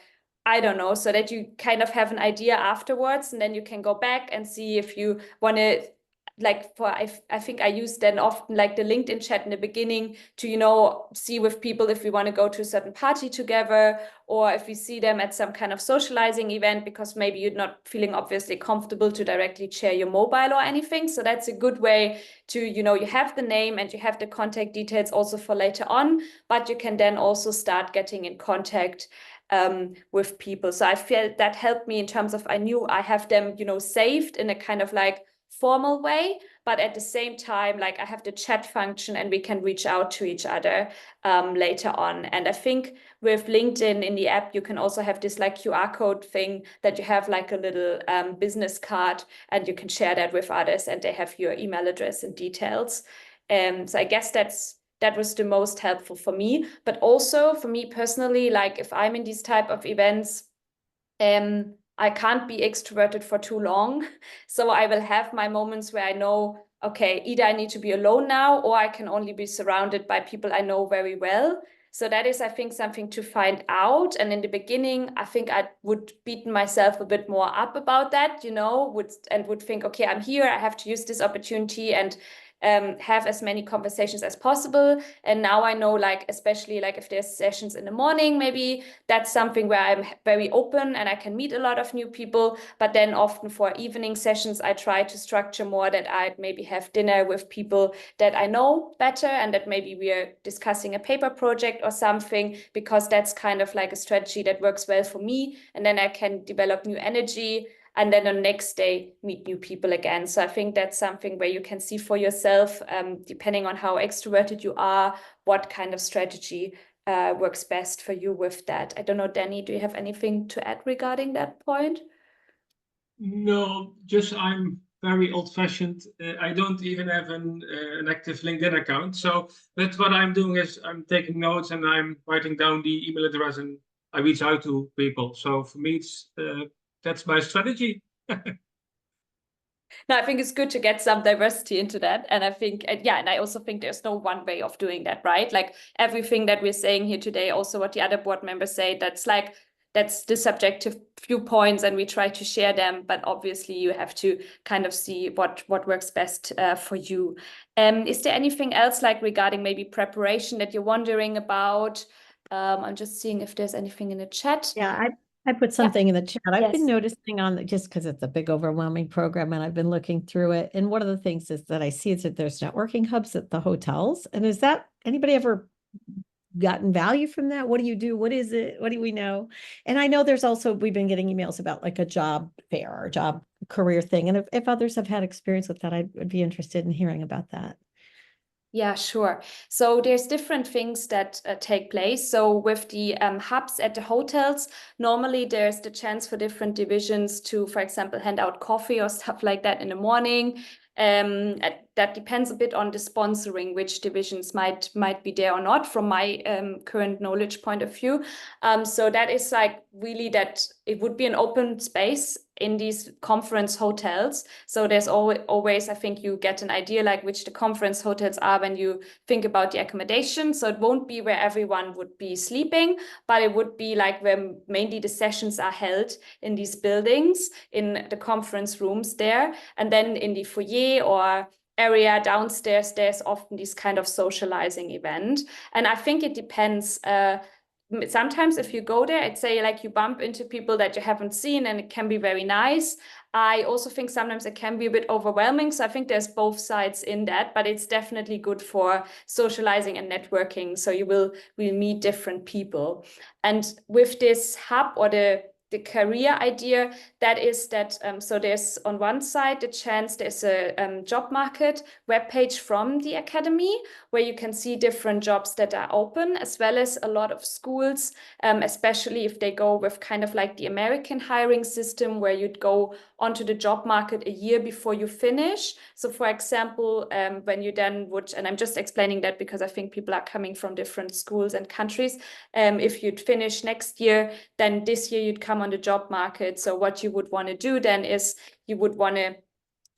I don't know, so that you kind of have an idea afterwards, and then you can go back and see if you want to, like I think I use then often like the LinkedIn chat in the beginning to, you know, see with people if we want to go to a certain party together, or if we see them at some kind of socializing event, because maybe you're not feeling obviously comfortable to directly share your mobile or anything. So that's a good way to, you know, you have the name and you have the contact details also for later on, but you can then also start getting in contact with people. So I feel that helped me in terms of, I knew I have them, you know, saved in a kind of like formal way, but at the same time, like I have the chat function and we can reach out to each other later on. And I think with LinkedIn in the app, you can also have this like QR code thing that you have like a little business card, and you can share that with others and they have your email address and details. So I guess that was the most helpful for me. But also for me personally, like if I'm in these type of events, I can't be extroverted for too long. So I will have my moments where I know, okay, either I need to be alone now, or I can only be surrounded by people I know very well. So that is, I think, something to find out. And in the beginning, I think I would beat myself a bit more up about that, you know, would think, okay, I'm here, I have to use this opportunity. And have as many conversations as possible. And now I know, like, especially like if there's sessions in the morning, maybe that's something where I'm very open and I can meet a lot of new people. But then often for evening sessions, I try to structure more that I'd maybe have dinner with people that I know better and that maybe we are discussing a paper project or something, because that's kind of like a strategy that works well for me. And then I can develop new energy and then the next day meet new people again. So I think that's something where you can see for yourself, depending on how extroverted you are, what kind of strategy works best for you with that. I don't know, Danny, do you have anything to add regarding that point? No, just I'm very old-fashioned. I don't even have an active LinkedIn account. So, but what I'm doing is I'm taking notes and I'm writing down the email address and I reach out to people. So for me, it's that's my strategy. No, I think it's good to get some diversity into that. And I think, yeah, and I also think there's no one way of doing that, right? Like everything that we're saying here today, also what the other board members say, that's the subjective viewpoints and we try to share them, but obviously you have to kind of see what works best for you. Is there anything else like regarding maybe preparation that you're wondering about? I'm just seeing if there's anything in the chat. Yeah, I put something in the chat. I've been Yes. noticing just because it's a big overwhelming program and I've been looking through it. And one of the things is that I see is that there's networking hubs at the hotels. And is that anybody ever gotten value from that? What do you do? What is it? What do we know? And I know there's also, we've been getting emails about like a job fair or job career thing. And if others have had experience with that, I'd be interested in hearing about that. Yeah, sure. So there's different things that take place. So with the hubs at the hotels, normally there's the chance for different divisions to, for example, hand out coffee or stuff like that in the morning. That depends a bit on the sponsoring, which divisions might be there or not from my current knowledge point of view. So that is like really that it would be an open space in these conference hotels. So there's always, I think you get an idea like which the conference hotels are when you think about the accommodation. So it won't be where everyone would be sleeping, but it would be like where mainly the sessions are held in these buildings, in the conference rooms there. And then in the foyer or area downstairs, there's often this kind of socializing event. And I think it depends. Sometimes if you go there, I'd say like you bump into people that you haven't seen and it can be very nice. I also think sometimes it can be a bit overwhelming. So I think there's both sides in that, but it's definitely good for socializing and networking. So you will meet different people. And with this hub or the career idea, that is that, so there's on one side the chance there's a job market webpage from the academy where you can see different jobs that are open, as well as a lot of schools, especially if they go with kind of like the American hiring system where you'd go onto the job market a year before you finish. So for example, when you then would, and I'm just explaining that because I think people are coming from different schools and countries, if you'd finish next year, then this year you'd come on the job market. So what you would want to do then is you would want to,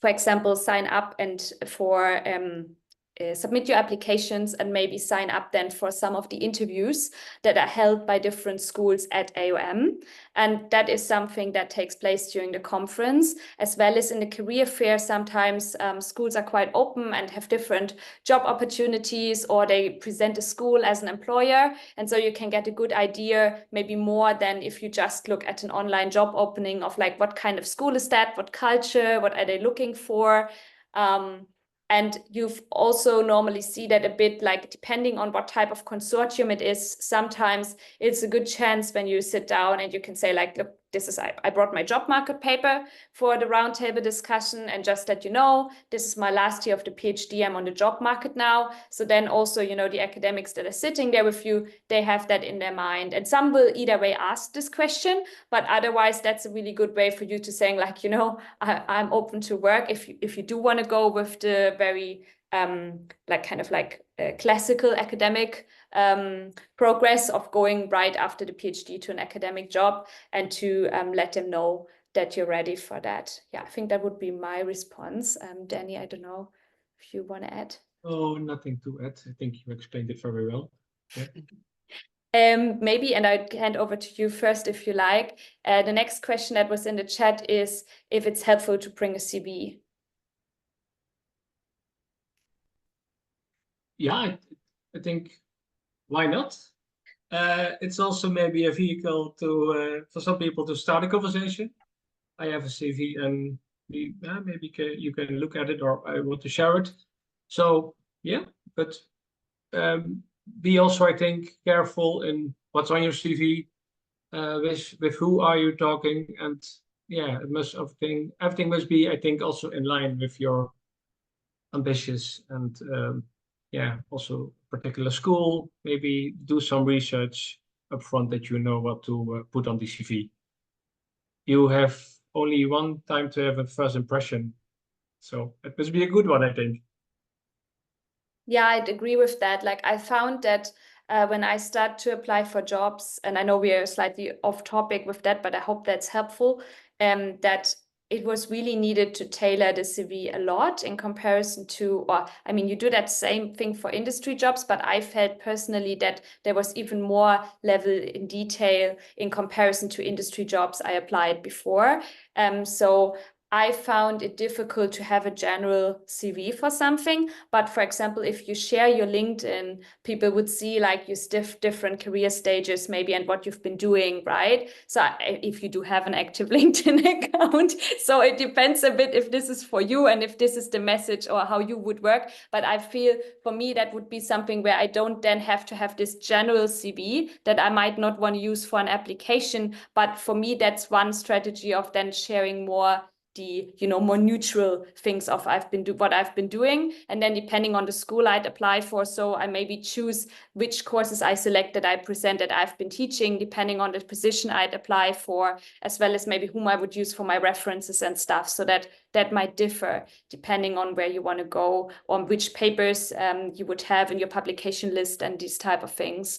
for example, sign up and for submit your applications and maybe sign up then for some of the interviews that are held by different schools at AOM. And that is something that takes place during the conference, as well as in the career fair. Sometimes schools are quite open and have different job opportunities, or they present a school as an employer. And so you can get a good idea, maybe more than if you just look at an online job opening of like, what kind of school is that? What culture? What are they looking for? And you've also normally see that a bit like depending on what type of consortium it is, sometimes it's a good chance when you sit down and you can say like, look, this is, I brought my job market paper for the roundtable discussion, and just that, you know, this is my last year of the PhD, I'm on the job market now. So then also, you know, the academics that are sitting there with you, they have that in their mind. And some will either way ask this question, but otherwise that's a really good way for you to saying like, you know, I'm open to work. If you do want to go with the very like kind of like classical academic progress of going right after the PhD to an academic job, and to let them know that you're ready for that. Yeah, I think that would be my response. Danny, I don't know if you want to add. Oh, nothing to add. I think you explained it very well. Yeah. Maybe, and I'd hand over to you first if you like. The next question that was in the chat is if it's helpful to bring a CV. yeah, I think why not? It's also maybe a vehicle to for some people to start a conversation. I have a CV and maybe you can look at it, or I want to share it. So yeah, but be also, I think, careful in what's on your CV, with who are you talking, and yeah, it must everything must be, I think, also in line with your ambitious and yeah, also particular school. Maybe do some research upfront that you know what to put on the CV. You have only one time to have a first impression, so it must be a good one, I think. Yeah, I'd agree with that. Like I found that when I start to apply for jobs, and I know we are slightly off topic with that, but I hope that's helpful, that it was really needed to tailor the CV a lot in comparison to, or I mean, you do that same thing for industry jobs, but I felt personally that there was even more level in detail in comparison to industry jobs I applied before. So I found it difficult to have a general CV for something. But for example, if you share your LinkedIn, people would see like your different career stages maybe and what you've been doing, right? So if you do have an active LinkedIn account, so it depends a bit if this is for you and if this is the message or how you would work. But I feel for me, that would be something where I don't then have to have this general CV that I might not want to use for an application. But for me, that's one strategy of then sharing more the more neutral things of what I've been doing, and then depending on the school I'd apply for, so I maybe choose which courses I select that I present that I've been teaching, depending on the position I'd apply for, as well as maybe whom I would use for my references and stuff. So that might differ depending on where you want to go, on which papers you would have in your publication list and these type of things.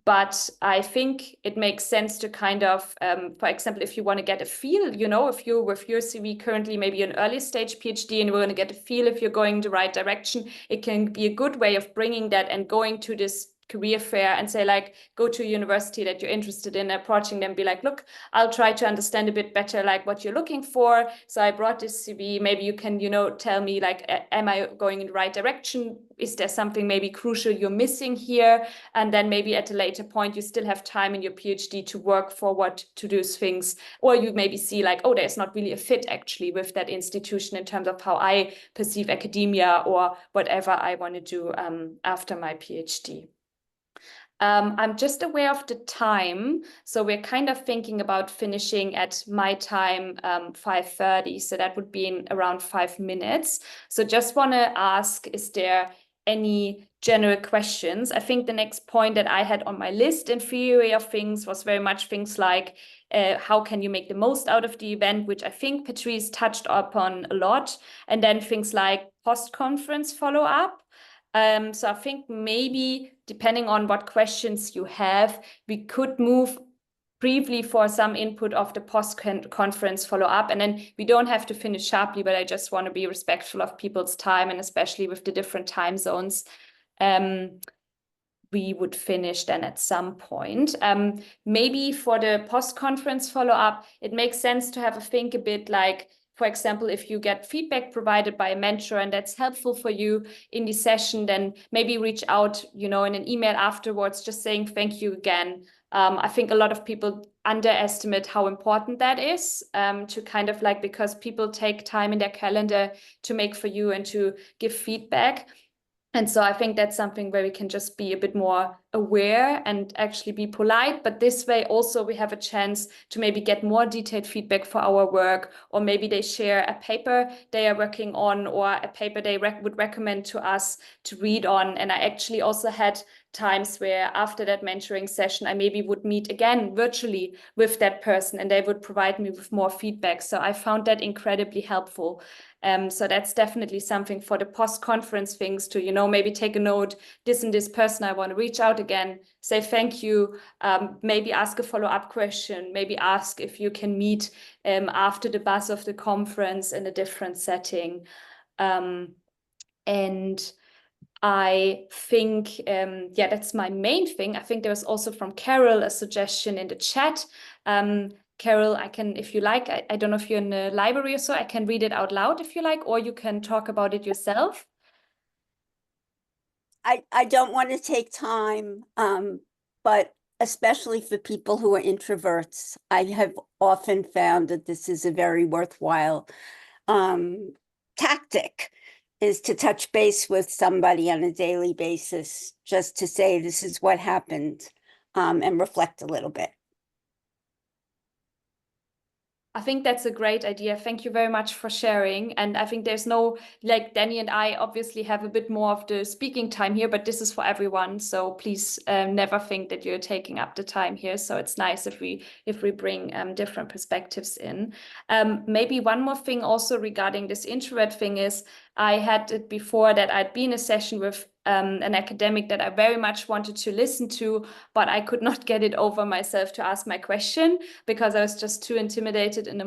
But I think it makes sense to kind of, for example, if you want to get a feel, if you're with your CV currently, maybe an early stage PhD, and you want to get a feel if you're going the right direction, it can be a good way of bringing that and going to this career fair and say, like, go to a university that you're interested in, approaching them, be like, look, I'll try to understand a bit better, like what you're looking for. So I brought this CV. Maybe you can, tell me, like, am I going in the right direction? Is there something maybe crucial you're missing here? And then maybe at a later point, you still have time in your PhD to work forward to those things. Or you maybe see like, oh, there's not really a fit actually with that institution in terms of how I perceive academia or whatever I want to do after my PhD. I'm just aware of the time. So we're kind of thinking about finishing at my time, 5:30. So that would be in around 5 minutes. So just want to ask, is there any general questions? I think the next point that I had on my list in theory of things was very much things like, how can you make the most out of the event, which I think Patrice touched upon a lot. And then things like post-conference follow-up. So I think maybe depending on what questions you have, we could move briefly for some input of the post-conference follow-up, and then we don't have to finish sharply, but I just want to be respectful of people's time, and especially with the different time zones, we would finish then at some point. Maybe for the post-conference follow-up, it makes sense to have a think a bit like, for example, if you get feedback provided by a mentor and that's helpful for you in the session, then maybe reach out, in an email afterwards, just saying thank you again. I think a lot of people underestimate how important that is, to kind of like, because people take time in their calendar to make for you and to give feedback. And so I think that's something where we can just be a bit more aware and actually be polite. But this way also we have a chance to maybe get more detailed feedback for our work, or maybe they share a paper they are working on, or a paper they would recommend to us to read on. And I actually also had times where after that mentoring session, I maybe would meet again virtually with that person and they would provide me with more feedback. So I found that incredibly helpful. So that's definitely something for the post-conference things to, maybe take a note, this and this person, I want to reach out again, say thank you, maybe ask a follow-up question, maybe ask if you can meet after the buzz of the conference in a different setting. And I think, that's my main thing. I think there was also from Carol a suggestion in the chat. Carol, I can, if you like, I don't know if you're in the library or so, I can read it out loud if you like, or you can talk about it yourself. I don't want to take time, but especially for people who are introverts, I have often found that this is a very worthwhile tactic, is to touch base with somebody on a daily basis, just to say this is what happened, and reflect a little bit. I think that's a great idea. Thank you very much for sharing. And I think there's no, like Danny and I obviously have a bit more of the speaking time here, but this is for everyone. So please never think that you're taking up the time here. So it's nice if we bring different perspectives in. Maybe one more thing also regarding this introvert thing is, I had it before that I'd been in a session with an academic that I very much wanted to listen to, but I could not get it over myself to ask my question because I was just too intimidated in the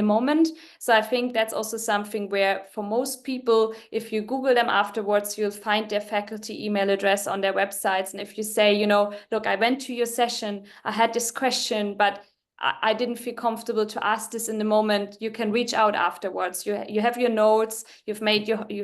moment. So I think that's also something where for most people, if you Google them afterwards, you'll find their faculty email address on their websites. And if you say, you know, look, I went to your session, I had this question, but I didn't feel comfortable to ask this in the moment, you can reach out afterwards. You have your notes, you've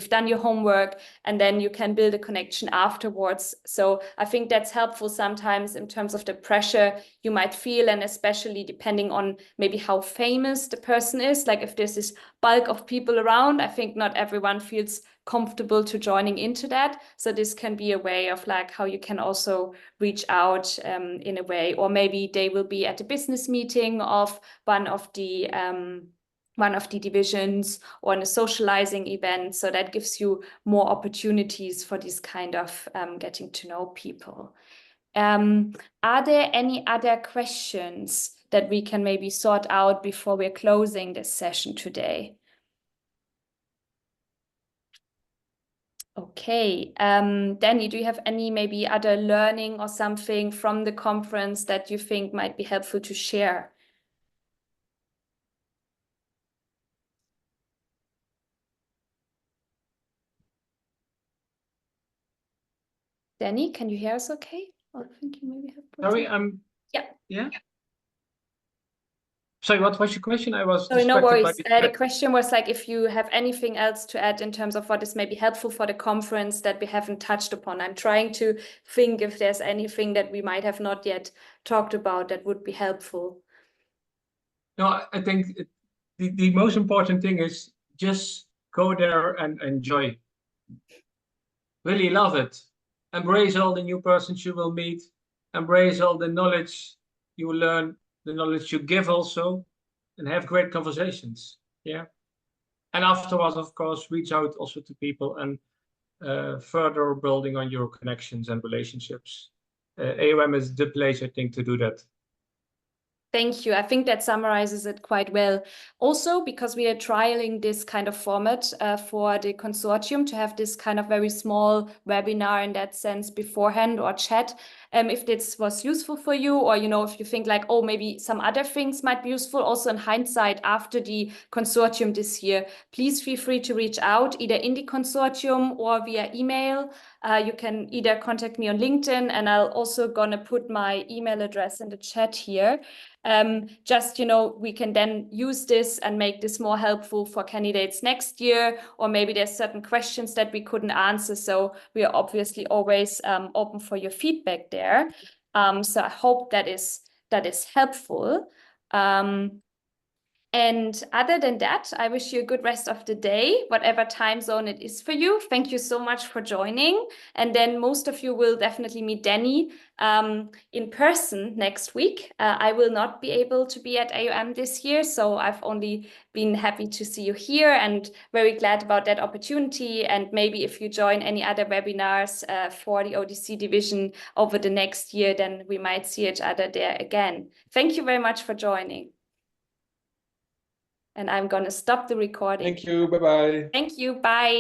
done your homework, and then you can build a connection afterwards. So I think that's helpful sometimes in terms of the pressure you might feel, and especially depending on maybe how famous the person is. Like if there's this bulk of people around, I think not everyone feels comfortable to joining into that. So this can be a way of like how you can also reach out in a way, or maybe they will be at a business meeting of one of the divisions or in a socializing event. So that gives you more opportunities for this kind of getting to know people. Are there any other questions that we can maybe sort out before we're closing this session today? Okay, Danny, do you have any maybe other learning or something from the conference that you think might be helpful to share? Danny, can you hear us okay? I think you maybe have. Sorry, Yeah. Yeah. Sorry, what was your question? I was Sorry, no distracted by worries. the The chat. question was like if you have anything else to add in terms of what is maybe helpful for the conference that we haven't touched upon. I'm trying to think if there's anything that we might have not yet talked about that would be helpful. No, I think the most important thing is just go there and enjoy. Really love it. Embrace all the new persons you will meet. Embrace all the knowledge you will learn, the knowledge you give also, and have great conversations. Yeah. And afterwards, of course, reach out also to people and further building on your connections and relationships. AOM is the place, I think, to do that. Thank you. I think that summarizes it quite well. Also, because we are trialing this kind of format for the consortium to have this kind of very small webinar in that sense beforehand or chat. If this was useful for you, or, you know, if you think like, oh, maybe some other things might be useful also in hindsight after the consortium this year, please feel free to reach out either in the consortium or via email. You can either contact me on LinkedIn, and I'll also gonna put my email address in the chat here. Just, you know, we can then use this and make this more helpful for candidates next year, or maybe there's certain questions that we couldn't answer. So we are obviously always open for your feedback there. So I hope that is helpful. And other than that, I wish you a good rest of the day, whatever time zone it is for you. Thank you so much for joining. And then most of you will definitely meet Danny in person next week. I will not be able to be at AOM this year, so I've only been happy to see you here and very glad about that opportunity. And maybe if you join any other webinars for the ODC division over the next year, then we might see each other there again. Thank you very much for joining. And I'm going to stop the recording. Thank you. Bye-bye. Thank you. Bye.